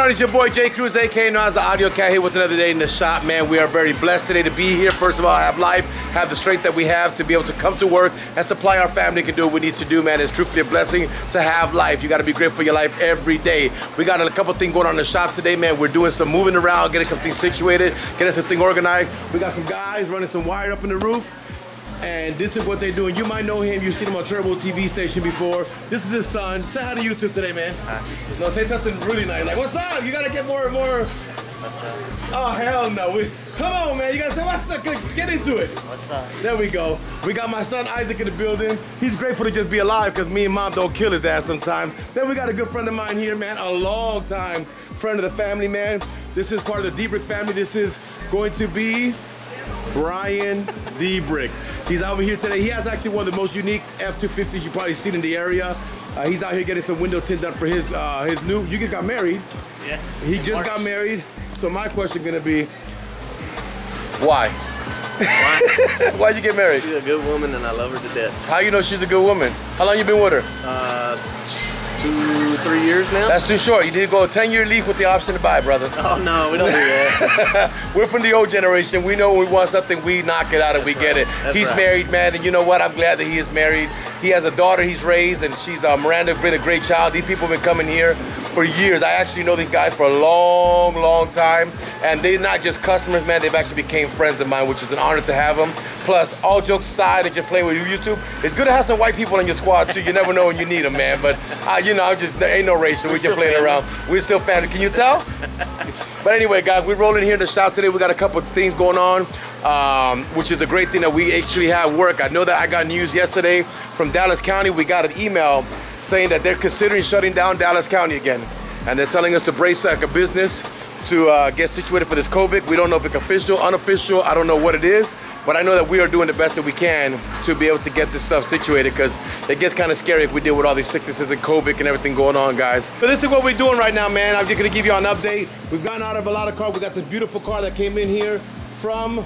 on? It's your boy J Cruz, aka known as the Audio Cat, here with another day in the shop, man. We are very blessed today to be here. First of all, have life, have the strength that we have to be able to come to work and supply our family, can do what we need to do, man. It's truthfully a blessing to have life. You got to be grateful for your life every day. We got a couple things going on in the shop today, man. We're doing some moving around, getting some things situated, getting some things organized. We got some guys running some wire up in the roof. And this is what they're doing. You might know him. You've seen him on Turbo TV station before. This is his son. Say hi to YouTube today, man. Hi. No, say something really nice. Like, what's up? You gotta get more and more. What's up? Oh, hell no. Come on, man. You gotta say, what's up? Get into it. What's up? There we go. We got my son Isaac in the building. He's grateful to just be alive because me and mom don't kill his ass sometimes. Then we got a good friend of mine here, man. A long time friend of the family, man. This is part of the Debrick family. This is going to be Brian Debrick. He's over here today. He has actually one of the most unique F-250s you've probably seen in the area. He's out here getting some window tint done for his new, you just got married. Yeah. He just got married. So my question gonna be, why? Why? Why'd you get married? She's a good woman and I love her to death. How you know she's a good woman? How long you been with her? 2, 3 years now. That's too short. You need to go a 10-year lease with the option to buy, brother. Oh no, we don't do that. We're from the old generation. We know when we want something, we knock it out and we get it. He's married, man, and you know what? I'm glad that he is married. He has a daughter he's raised, and she's Miranda, been a great child. These people have been coming here for years. I actually know these guys for a long, long time, and they're not just customers, man. They've actually became friends of mine, which is an honor to have them. Plus, all jokes aside, and just playing with YouTube, it's good to have some white people in your squad too. You never know when you need them, man. But you know, there ain't no racial. We're just playing around. We're still family. Can you tell? But anyway, guys, we're rolling here in the shop today. We got a couple of things going on, which is a great thing that we actually have work. I know that I got news yesterday from Dallas County. We got an email saying that they're considering shutting down Dallas County again. And they're telling us to brace like a business to get situated for this COVID. We don't know if it's official, unofficial. I don't know what it is. But I know that we are doing the best that we can to be able to get this stuff situated, because it gets kind of scary if we deal with all these sicknesses and COVID and everything going on, guys. But this is what we're doing right now, man. I'm just gonna give you an update. We've gotten out of a lot of cars. We got this beautiful car that came in here from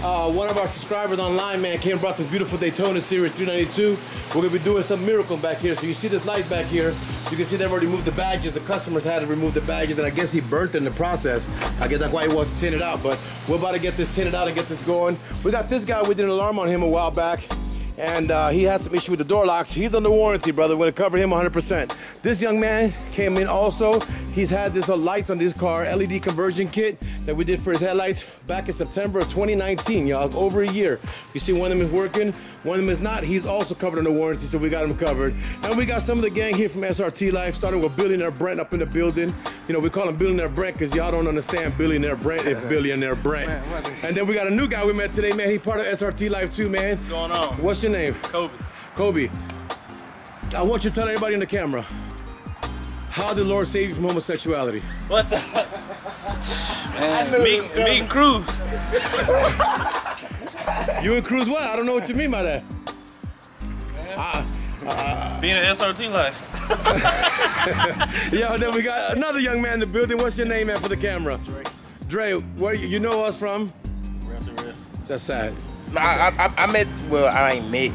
one of our subscribers online, man. Came and brought this beautiful Daytona Series 392. We're gonna be doing some miracle back here. So you see this light back here. You can see they've already moved the badges. The customers had to remove the badges, and I guess he burnt in the process. I guess that's why he wants to tint it out. But we're about to get this tinted out and get this going. We got this guy. We did an alarm on him a while back, and he has some issue with the door locks. He's under warranty, brother. We're gonna cover him 100%. This young man came in also. He's had this lights on this car, LED conversion kit that we did for his headlights back in September of 2019, y'all, over a year. You see one of them is working, one of them is not. He's also covered under warranty, so we got him covered. And we got some of the gang here from SRT Life, starting with Billionaire Brent up in the building. You know, we call him Billionaire Brent because y'all don't understand Billionaire Brent is Billionaire Brent. And then we got a new guy we met today, man. He's part of SRT Life too, man. What's going on? What's your name? Kobe. Kobe. I want you to tell everybody in the camera, how did the Lord save you from homosexuality? What the? Man, me and Cruz. You and Cruz what? I don't know what you mean by that. Being an SRT Life. Yo, then we got another young man in the building. What's your name, man, for the camera? Dre. Where you know us from? REELTOREAL. That's sad. I met, well, I ain't meet.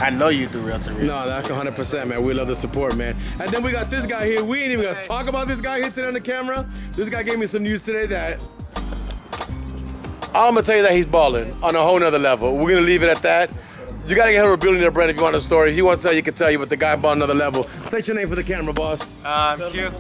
I know you through REELTOREAL. No, that's 100%, man. We love the support, man. And then we got this guy here. We ain't even gonna talk about this guy here today on the camera. This guy gave me some news today that I'm gonna tell you that he's balling on a whole nother level. We're gonna leave it at that. You gotta get her a Billionaire Brent if you want a story. If he wants to tell you, he can tell you, but the guy balling another level. Say your name for the camera, boss. Q.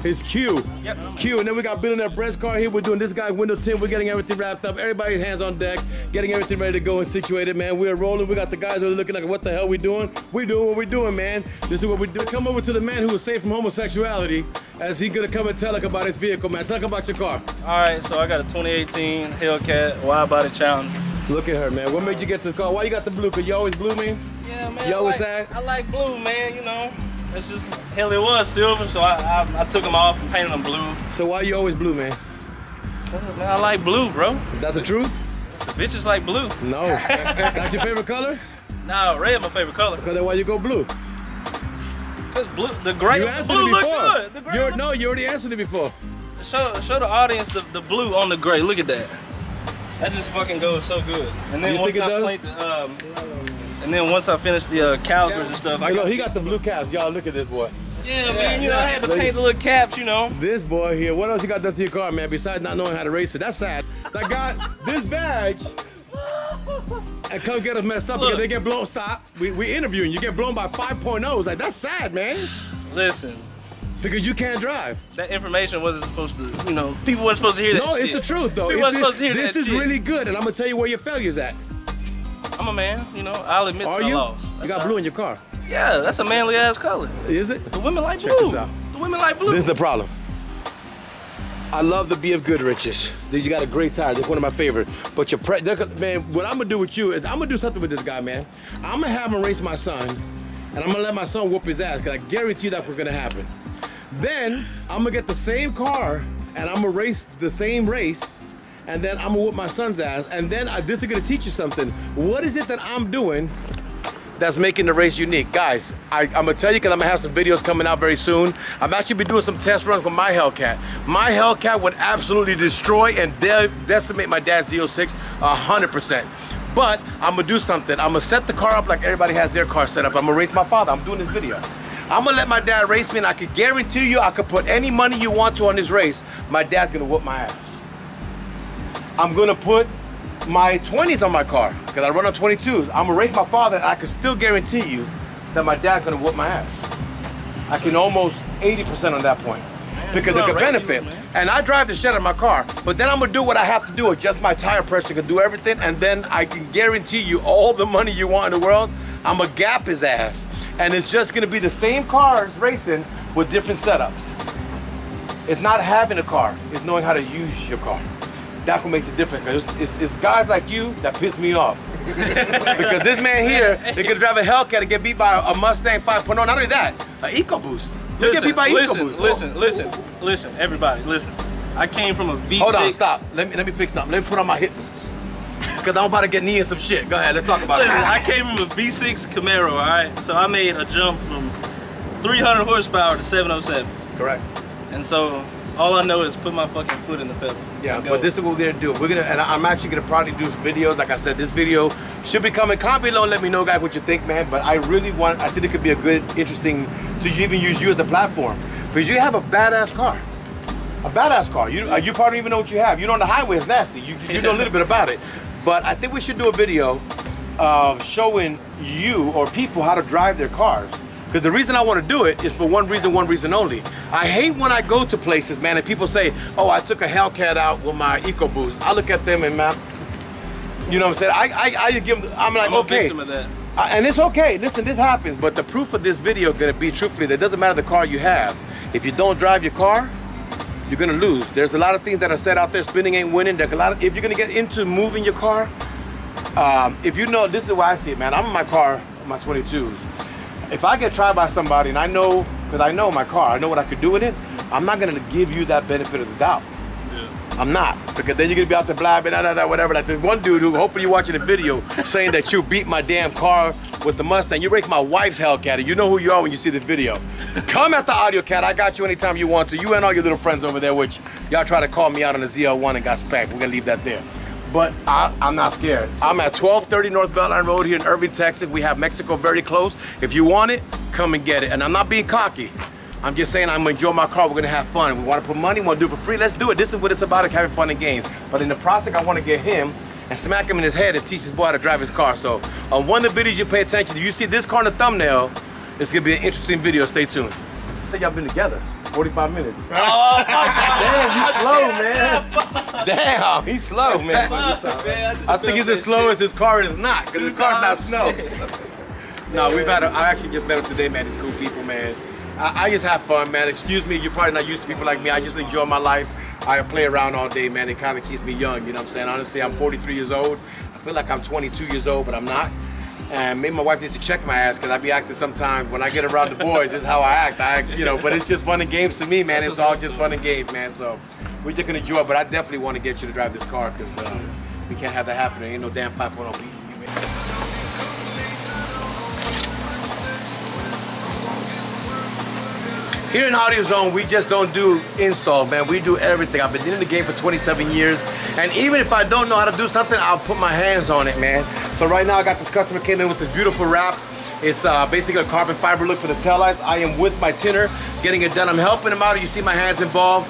It's Q. Yep. Q, and then we got Billionaire Brent's car here. We're doing this guy window tint. We're getting everything wrapped up. Everybody's hands on deck, getting everything ready to go and situated, man. We're rolling. We got the guys who are looking like, what the hell we doing? We doing what we doing, man. This is what we do. Come over to the man who was saved from homosexuality, as he's gonna come and tell us about his vehicle, man. Tell us about your car. All right, so I got a 2018 Hellcat wide body challenge. Look at her, man. What made you get the car? Why you got the blue? Cause you always blue, man? Yeah, man. You always sad? I like blue, man, you know. It's just, hell, it was silver, so I took them off and painted them blue. So why you always blue, man? Man, I like blue, bro. Is that the truth? The bitches like blue. No. That's your favorite color? Nah, red my favorite color. Because that's why you go blue. Because blue, the gray, the blue look good. The gray no, you already answered it before. Show the audience the blue on the gray. Look at that. That just fucking goes so good. And then once I played the, and then once I finished the calipers and stuff, he got the blue caps. Y'all look at this boy. Yeah, man, you know, I had to paint the little caps, you know. This boy here, what else you got done to your car, man, besides not knowing how to race it? That's sad. I got this badge and come get us messed up because they get blown. Stop. We interviewing, you get blown by 5.0s. Like, that's sad, man. Listen. Because you can't drive. That information wasn't supposed to, you know, people weren't supposed to hear that No, shit. it's the truth, though. People weren't supposed to hear this that is shit. really good, and I'm going to tell you where your failure's at. I'm a man, you know, I'll admit that I lost. You got blue in your car. Yeah, that's a manly ass color. Is it? The women like Check blue. this out. The women like blue. This is the problem. I love the BF Goodriches. You got a great tire. That's one of my favorite. But your man, what I'm gonna do with you is I'm gonna do something with this guy, man. I'm gonna have him race my son, and I'm gonna let my son whoop his ass, because I guarantee you that's what's gonna happen. Then I'm gonna get the same car, and I'm gonna race the same race, and then I'm gonna whoop my son's ass, and then this is gonna teach you something. What is it that I'm doing that's making the race unique? Guys, I'm gonna tell you, because I'm gonna have some videos coming out very soon. I'm actually be doing some test runs with my Hellcat. My Hellcat would absolutely destroy and decimate my dad's Z06 100%. But I'm gonna do something. I'm gonna set the car up like everybody has their car set up. I'm gonna race my father. I'm doing this video. I'm gonna let my dad race me, and I can guarantee you I could put any money you want to on this race. My dad's gonna whoop my ass. I'm gonna put my 20s on my car, because I run on 22s. I'm gonna race my father, and I can still guarantee you that my dad's gonna whoop my ass. I can almost 80% on that point. Because of the benefit. And I drive the shit out of my car, but then I'm gonna do what I have to do, adjust my tire pressure, can do everything, and then I can guarantee you all the money you want in the world, I'm gonna gap his ass. And it's just gonna be the same cars racing with different setups. It's not having a car, it's knowing how to use your car. That's what makes it different. It's guys like you that piss me off. Because this man here, they could drive a Hellcat and get beat by a Mustang 5.0. Not only that, an EcoBoost. You get beat by EcoBoost. Listen, everybody, listen. I came from a V6. Hold on, stop. Let me fix something. Let me put on my hit boots. Because I'm about to get knee in some shit. Go ahead, let's talk about it. I came from a V6 Camaro, all right? So I made a jump from 300 horsepower to 707. Correct. And so all I know is put my fucking foot in the pedal. Yeah, but this is what we're gonna do. And I'm actually gonna probably do videos. Like I said, this video should be coming. Comment below and let me know, guys, what you think, man. But I think it could be a good, interesting to even use you as a platform. Because you have a badass car. A badass car. You probably don't even know what you have. You know, on the highway it's nasty. You know a little bit about it. But I think we should do a video of showing you or people how to drive their cars. Because the reason I want to do it is for one reason only. I hate when I go to places, man, and people say, oh, I took a Hellcat out with my EcoBoost. I look at them and, man, you know what I'm saying? I give them, I'm like, okay. I'm a victim of that. And it's okay, listen, this happens, but the proof of this video is gonna be, truthfully, that it doesn't matter the car you have. If you don't drive your car, you're gonna lose. There's a lot of things that are said out there, spinning ain't winning. There's a lot of, if you're gonna get into moving your car, if you know, this is why I see it, man. I'm in my car, my 22s. If I get tried by somebody and I know, because I know my car, I know what I could do with it, I'm not gonna give you that benefit of the doubt. I'm not, because then you're gonna be out there blabbing, whatever. Like there's one dude who, hopefully you're watching the video, saying that you beat my damn car with the Mustang. You rake my wife's Hellcat, and you know who you are when you see the video. Come at the AUDIOZONE. I got you anytime you want to. You and all your little friends over there, which y'all try to call me out on the ZL1 and got spanked. We're gonna leave that there. But I'm not scared. I'm at 1230 North Beltline Road here in Irving, Texas. We have Mexico very close. If you want it, come and get it. And I'm not being cocky. I'm just saying I'm gonna enjoy my car, we're gonna have fun. We wanna put money, we wanna do it for free, let's do it. This is what it's about, having fun and games. But in the process, I wanna get him and smack him in his head and teach this boy how to drive his car. So on one of the videos you pay attention to, you see this car in the thumbnail, it's gonna be an interesting video, stay tuned. I think y'all been together 45 minutes. Oh, damn, you slow, man. Damn, he's slow, man. I think he's as slow as his car is not, because his car's not slow. No, I actually just met him today, man. It's cool people, man. I just have fun, man. Excuse me, you're probably not used to people like me. I just enjoy my life. I play around all day, man. It kind of keeps me young, you know what I'm saying? Honestly, I'm 43 years old. I feel like I'm 22 years old, but I'm not. And maybe my wife needs to check my ass, because I be acting sometimes when I get around the boys. This is how I act, you know, but it's just fun and games to me, man. It's all just fun and games, man. So we're just gonna enjoy it, but I definitely want to get you to drive this car, because we can't have that happen. There ain't no damn 5.0 beat. Here in AUDIOZONE, we just don't do install, man. We do everything. I've been in the game for 27 years, and even if I don't know how to do something, I'll put my hands on it, man. So right now, I got this customer came in with this beautiful wrap. It's basically a carbon fiber look for the taillights. I am with my tinner, getting it done. I'm helping him out. You see my hands involved.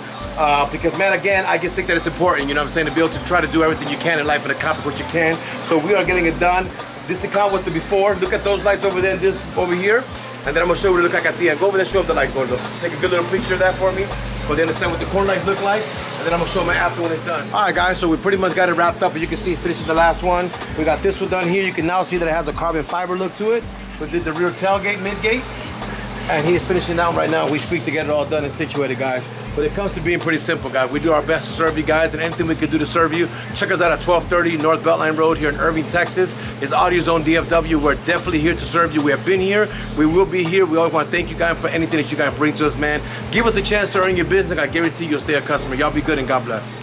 Because man, again, I just think that it's important, you know what I'm saying, to be able to try to do everything you can in life and accomplish what you can. So we are getting it done. This is kind of what the before. Look at those lights over there and this over here. And then I'm gonna show you what it look like at the end. Go over there and show them the light, Gordo. Take a good little picture of that for me, so they understand what the corner lights look like. And then I'm gonna show them after when it's done. All right, guys, so we pretty much got it wrapped up. As you can see, finishing the last one. We got this one done here. You can now see that it has a carbon fiber look to it. We did the rear tailgate, midgate. And he is finishing down right now. We speak to get it all done and situated, guys. But it comes to being pretty simple, guys. We do our best to serve you guys, and anything we can do to serve you, check us out at 1230 North Beltline Road here in Irving, Texas. It's AUDIOZONE DFW. We're definitely here to serve you. We have been here. We will be here. We always want to thank you guys for anything that you guys bring to us, man. Give us a chance to earn your business. I guarantee you'll stay a customer. Y'all be good and God bless.